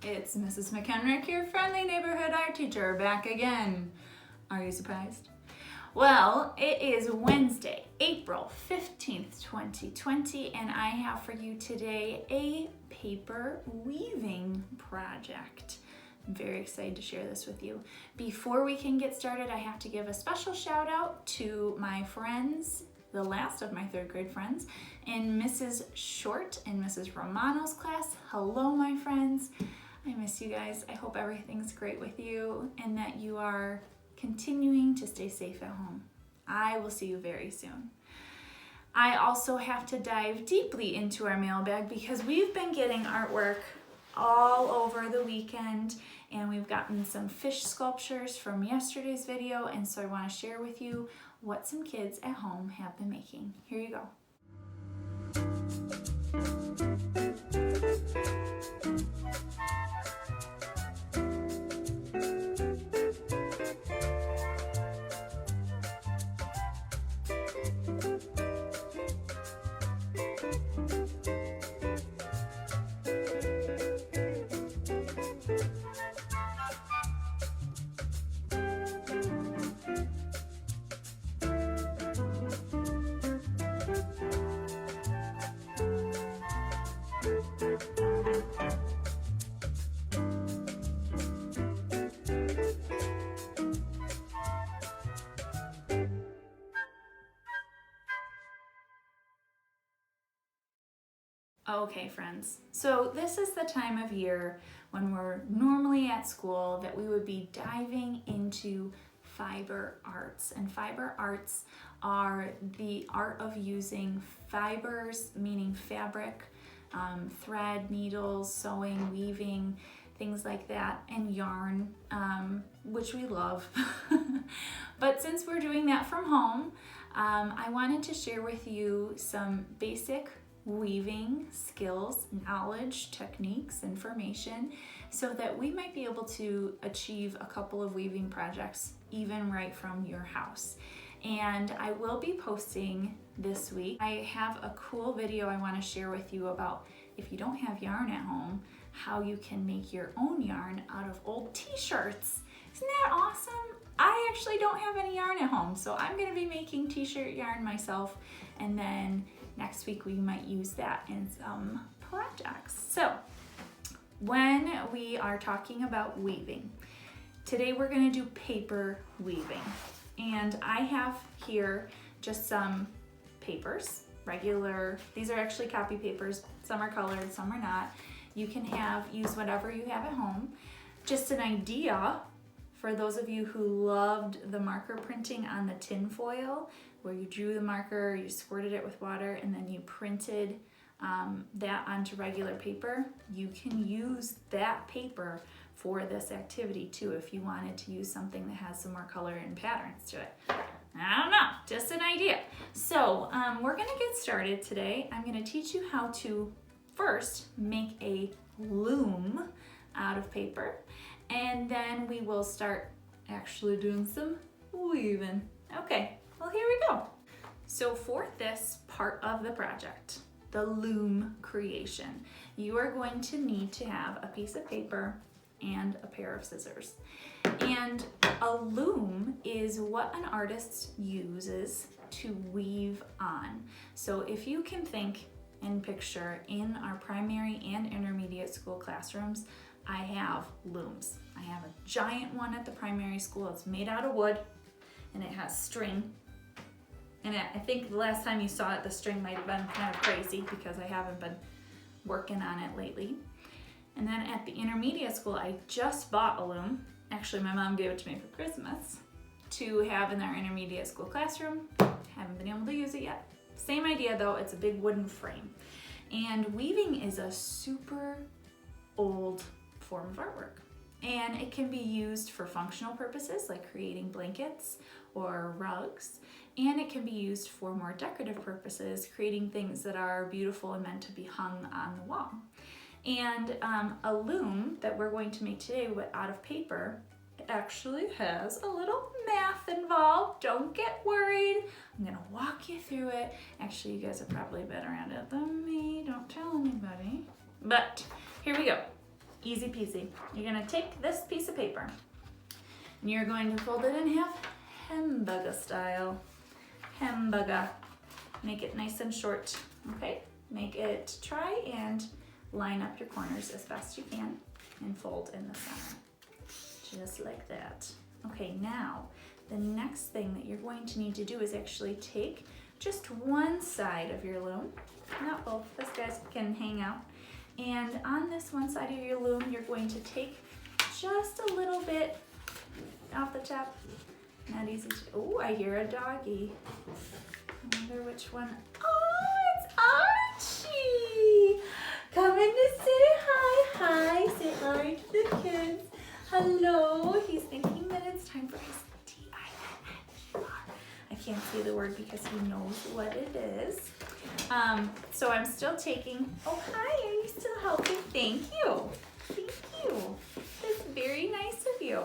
It's Mrs. McKenrick, your friendly neighborhood art teacher, back again. Are you surprised? Well, it is Wednesday, April 15th, 2020, and I have for you today a paper weaving project. I'm very excited to share this with you. Before we can get started, I have to give a special shout out to my friends, the last of my third grade friends, in Mrs. Short and Mrs. Romano's class. Hello, my friends. I miss you guys. I hope everything's great with you and that you are continuing to stay safe at home. I will see you very soon. I also have to dive deeply into our mailbag because we've been getting artwork all over the weekend, and we've gotten some fish sculptures from yesterday's video, and so I want to share with you what some kids at home have been making. Here you go. Okay, friends, so this is the time of year when we're normally at school that we would be diving into fiber arts. And fiber arts are the art of using fibers, meaning fabric, thread, needles, sewing, weaving, things like that, and yarn, which we love. But since we're doing that from home, I wanted to share with you some basic weaving skills, knowledge, techniques, information, so that we might be able to achieve a couple of weaving projects even right from your house. And I will be posting this week. I have a cool video I want to share with you about, if you don't have yarn at home, how you can make your own yarn out of old t-shirts. Isn't that awesome? I actually don't have any yarn at home, so I'm going to be making t-shirt yarn myself, and then next week we might use that in some projects. So when we are talking about weaving, today we're going to do paper weaving. And I have here just some papers, regular, these are actually copy papers. Some are colored, some are not. You can use whatever you have at home. Just an idea for those of you who loved the marker printing on the tin foil, where you drew the marker, you squirted it with water, and then you printed that onto regular paper. You can use that paper for this activity too if you wanted to use something that has some more color and patterns to it. I don't know, just an idea. So we're gonna get started today. I'm gonna teach you how to first make a loom out of paper, and then we will start actually doing some weaving. Okay, well, here we go. So for this part of the project, the loom creation, you are going to need to have a piece of paper and a pair of scissors. And a loom is what an artist uses to weave on. So if you can think and picture in our primary and intermediate school classrooms, I have looms. I have a giant one at the primary school. It's made out of wood and it has string. And I think the last time you saw it, the string might have been kind of crazy because I haven't been working on it lately. And then at the intermediate school, I just bought a loom. Actually, my mom gave it to me for Christmas to have in our intermediate school classroom. Haven't been able to use it yet. Same idea though, it's a big wooden frame. And weaving is a super old form of artwork. And it can be used for functional purposes like creating blankets or rugs. And it can be used for more decorative purposes, creating things that are beautiful and meant to be hung on the wall. And a loom that we're going to make today out of paper actually has a little math involved. Don't get worried. I'm gonna walk you through it. Actually, you guys are probably better at it than me. Don't tell anybody. But here we go. Easy peasy. You're gonna take this piece of paper and you're going to fold it in half, hamburger style. Hamburger. Make it nice and short, okay? Make it, try and line up your corners as best you can and fold in the center, just like that. Okay, now the next thing that you're going to need to do is actually take just one side of your loom, not both, this guys can hang out. And on this one side of your loom, you're going to take just a little bit off the top. Not easy to, oh, I hear a doggy. I wonder which one. Oh, it's Archie! Coming to say hi. Hi, say hi to the kids. Hello. He's thinking that it's time for his T-I-N-N-E-R. I can't say the word because he knows what it is. So I'm still taking, oh hi, are you still helping? Thank you. Thank you. That's very nice of you.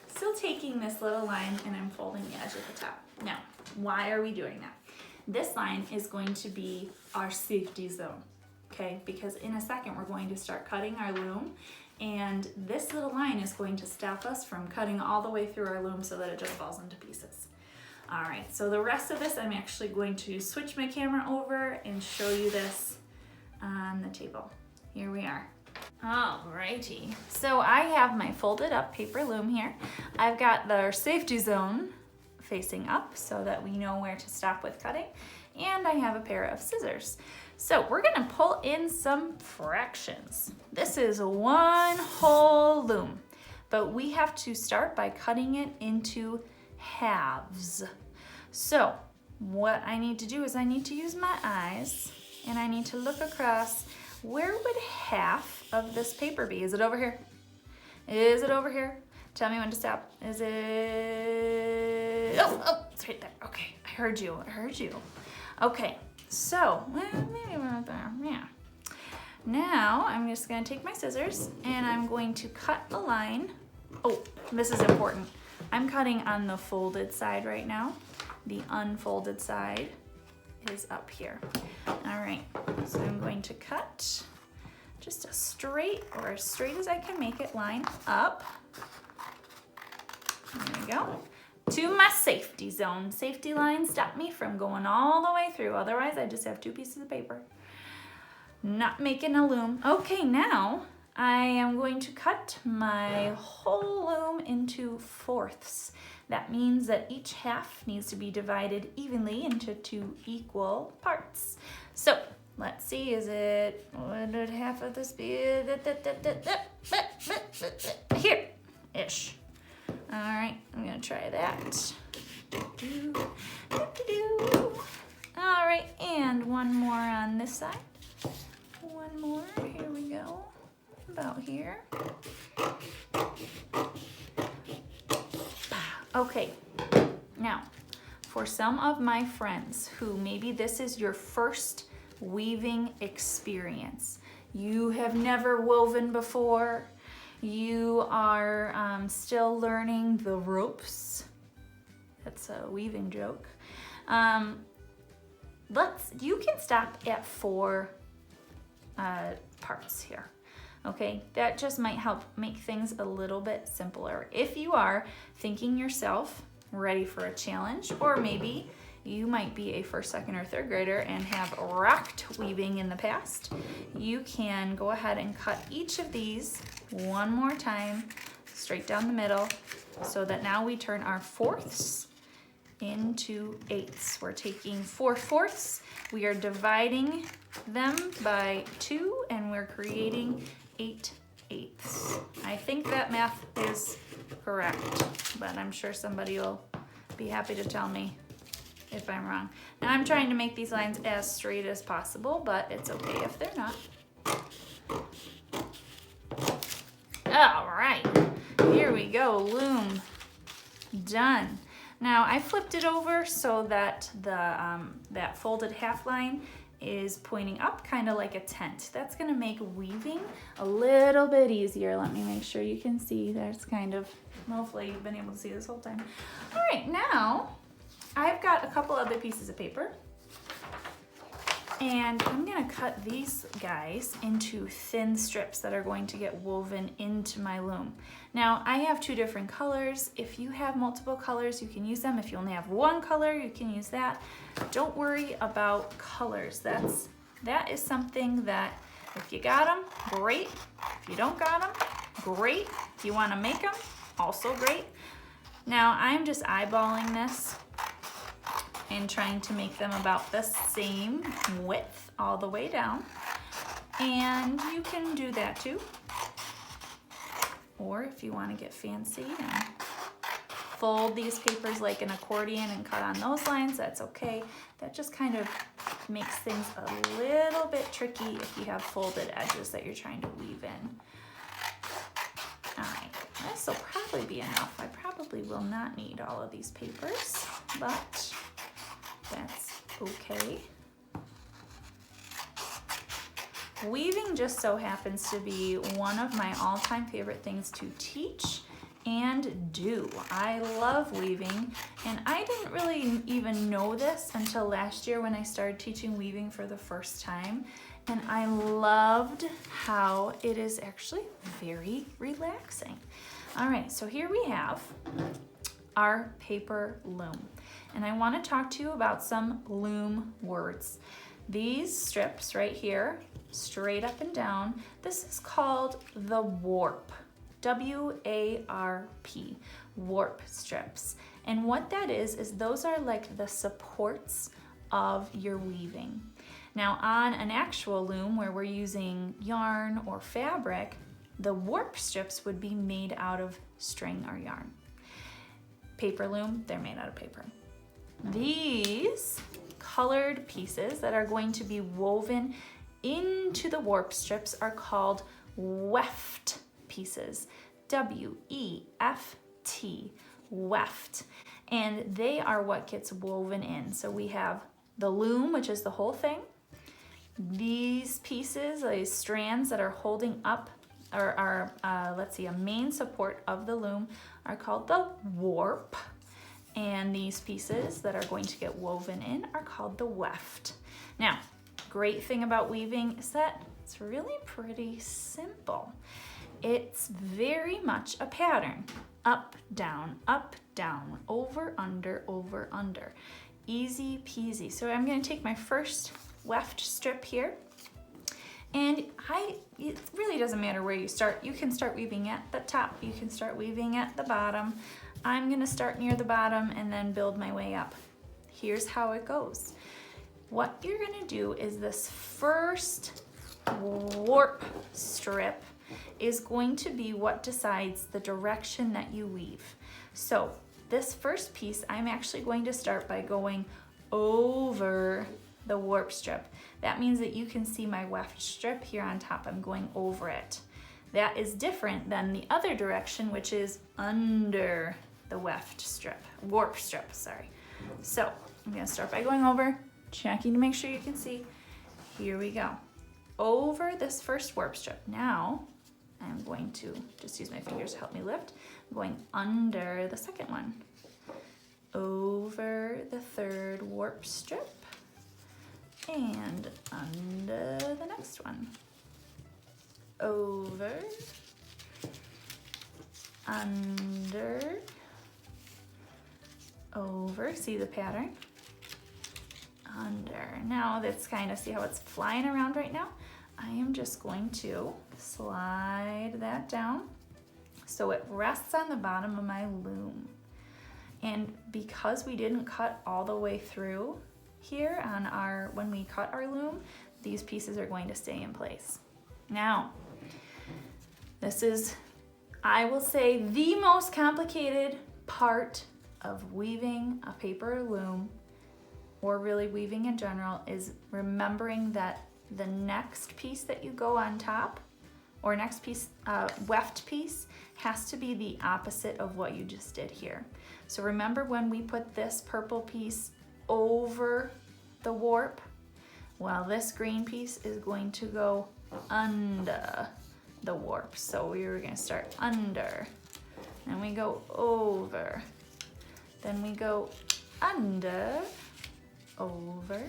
Still taking this little line and I'm folding the edge at the top. Now, why are we doing that? This line is going to be our safety zone, okay? Because in a second we're going to start cutting our loom and this little line is going to stop us from cutting all the way through our loom so that it just falls into pieces. All right, so the rest of this, I'm actually going to switch my camera over and show you this on the table. Here we are. Alrighty, so I have my folded up paper loom here. I've got the safety zone facing up so that we know where to stop with cutting. And I have a pair of scissors. So we're gonna pull in some fractions. This is one whole loom, but we have to start by cutting it into halves. So what I need to do is I need to use my eyes and I need to look across. Where would half of this paper be? Is it over here? Is it over here? Tell me when to stop. Is it, oh, it's right there. Okay, I heard you, Okay, so, well, maybe right there, yeah. Now, I'm just gonna take my scissors and I'm going to cut a line. Oh, this is important. I'm cutting on the folded side right now. The unfolded side is up here. All right, so I'm going to cut just a straight, or as straight as I can make it, line up. There we go. To my safety zone. Safety line stop me from going all the way through. Otherwise, I just have two pieces of paper. Not making a loom. Okay, now I am going to cut my whole loom into fourths. That means that each half needs to be divided evenly into two equal parts. So let's see, is it, what did half of this be? Here-ish. All right, I'm gonna try that. All right, and one more on this side. One more, here we go, about here. Okay, now, for some of my friends who maybe this is your first weaving experience, you have never woven before, you are still learning the ropes. That's a weaving joke. You can stop at 4 parts here. Okay, that just might help make things a little bit simpler. If you are thinking yourself ready for a challenge, or maybe you might be a first, second, or third grader and have rocked weaving in the past, you can go ahead and cut each of these one more time, straight down the middle, so that now we turn our fourths into eighths. We're taking 4 fourths, we are dividing them by 2, and we're creating 8 eighths. I think that math is correct, but I'm sure somebody will be happy to tell me if I'm wrong. Now I'm trying to make these lines as straight as possible, but it's okay if they're not. All right, here we go, loom done. Now I flipped it over so that the that folded half line is pointing up, kind of like a tent. That's gonna make weaving a little bit easier. Let me make sure you can see. That's kind of, hopefully you've been able to see this whole time. All right, now I've got a couple other pieces of paper. And I'm gonna cut these guys into thin strips that are going to get woven into my loom. Now, I have 2 different colors. If you have multiple colors, you can use them. If you only have 1 color, you can use that. Don't worry about colors. That is something that if you got them, great. If you don't got them, great. If you wanna make them, also great. Now, I'm just eyeballing this and trying to make them about the same width all the way down. And you can do that too. Or if you want to get fancy and fold these papers like an accordion and cut on those lines, that's okay. That just kind of makes things a little bit tricky if you have folded edges that you're trying to weave in. All right, this will probably be enough. I probably will not need all of these papers, but that's okay. Weaving just so happens to be one of my all-time favorite things to teach and do. I love weaving, and I didn't really even know this until last year when I started teaching weaving for the first time, and I loved how it is actually very relaxing. All right, so here we have our paper loom. And I want to talk to you about some loom words. These strips right here, straight up and down, this is called the warp. W-A-R-P, warp strips. And what that is those are like the supports of your weaving. Now on an actual loom where we're using yarn or fabric, the warp strips would be made out of string or yarn. Paper loom, they're made out of paper. These colored pieces that are going to be woven into the warp strips are called weft pieces. W-E-F-T, weft. And they are what gets woven in. So we have the loom, which is the whole thing. These pieces, these strands that are holding up or are, let's see, a main support of the loom are called the warp. And these pieces that are going to get woven in are called the weft. Now, great thing about weaving is that it's really pretty simple. It's very much a pattern. Up, down, over, under. Easy peasy. So I'm gonna take my first weft strip here. And it really doesn't matter where you start. You can start weaving at the top. You can start weaving at the bottom. I'm gonna start near the bottom and then build my way up. Here's how it goes. What you're gonna do is this first warp strip is going to be what decides the direction that you weave. So this first piece, I'm actually going to start by going over the warp strip. That means that you can see my weft strip here on top. I'm going over it. That is different than the other direction, which is under the weft strip, warp strip, sorry. So I'm gonna start by going over, checking to make sure you can see. Here we go. Over this first warp strip. Now I'm going to just use my fingers to help me lift. I'm going under the second one. Over the third warp strip. And under the next one. Over, under, over. See the pattern? Under. Now let's kind of see how it's flying around right now. I am just going to slide that down so it rests on the bottom of my loom. And because we didn't cut all the way through here on when we cut our loom, these pieces are going to stay in place. Now, this is, I will say, the most complicated part of weaving a paper loom, or really weaving in general, is remembering that the next piece that you go on top, or next piece, weft piece, has to be the opposite of what you just did here. So remember when we put this purple piece over the warp? Well, this green piece is going to go under the warp. So we were gonna start under, then we go over, then we go under, over,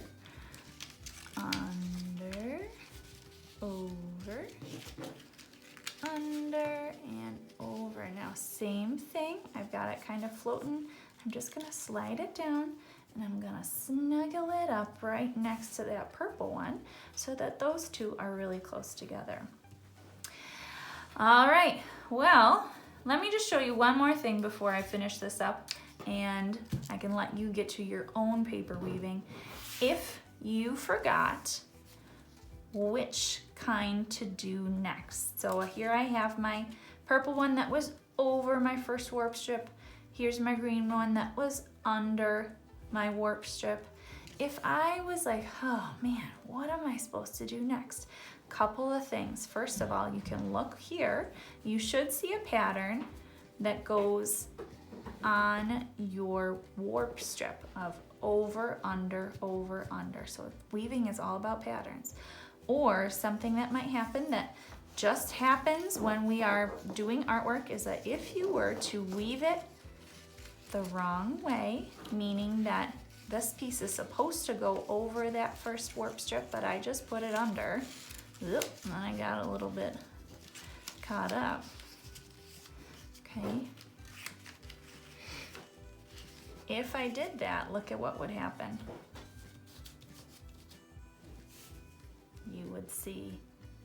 under, over, under, and over. Now same thing, I've got it kind of floating. I'm just gonna slide it down and I'm gonna snuggle it up right next to that purple one so that those two are really close together. All right, well, let me just show you one more thing before I finish this up and I can let you get to your own paper weaving. If you forgot which kind to do next. So here I have my purple one that was over my first warp strip. Here's my green one that was under my warp strip. If I was like, oh man, what am I supposed to do next? Couple of things. First of all, you can look here. You should see a pattern that goes on your warp strip of over, under, over, under. So weaving is all about patterns. Or something that might happen that just happens when we are doing artwork is that if you were to weave it the wrong way, meaning that this piece is supposed to go over that first warp strip, but I just put it under, and I got a little bit caught up. Okay. If I did that, look at what would happen. You would see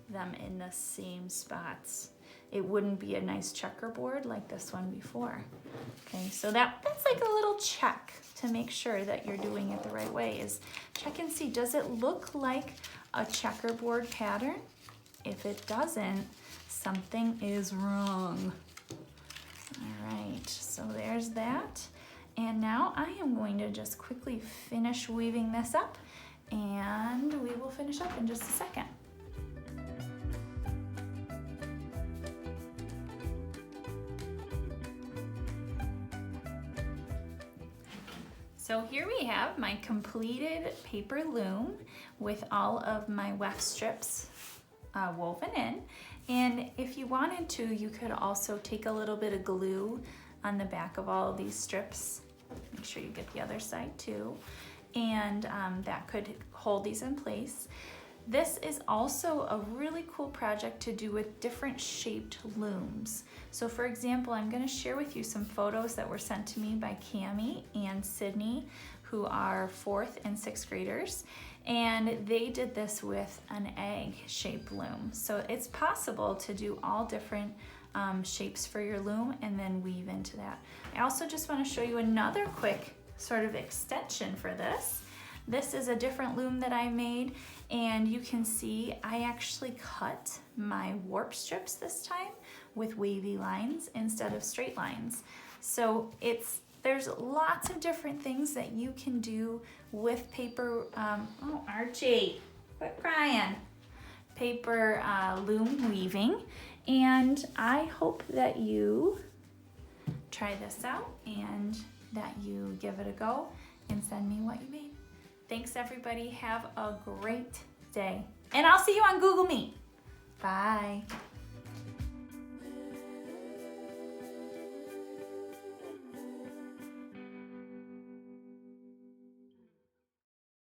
them in the same spots. It wouldn't be a nice checkerboard like this one before. Okay, so that's like a little check to make sure that you're doing it the right way, is check and see, does it look like a checkerboard pattern? If it doesn't, something is wrong. All right, so there's that. And now I am going to just quickly finish weaving this up and we will finish up in just a second. So here we have my completed paper loom with all of my weft strips woven in. And if you wanted to, you could also take a little bit of glue on the back of all of these strips. Make sure you get the other side too. And that could hold these in place. This is also a really cool project to do with different shaped looms. So for example, I'm gonna share with you some photos that were sent to me by Cammie and Sydney, who are 4th and 6th graders. And they did this with an egg-shaped loom. So it's possible to do all different shapes for your loom and then weave into that. I also just wanna show you another quick sort of extension for this. This is a different loom that I made, and you can see I actually cut my warp strips this time with wavy lines instead of straight lines. So there's lots of different things that you can do with paper, oh Archie, quit crying, paper loom weaving. And I hope that you try this out and that you give it a go and send me what you made. Thanks everybody, have a great day. And I'll see you on Google Meet. Bye.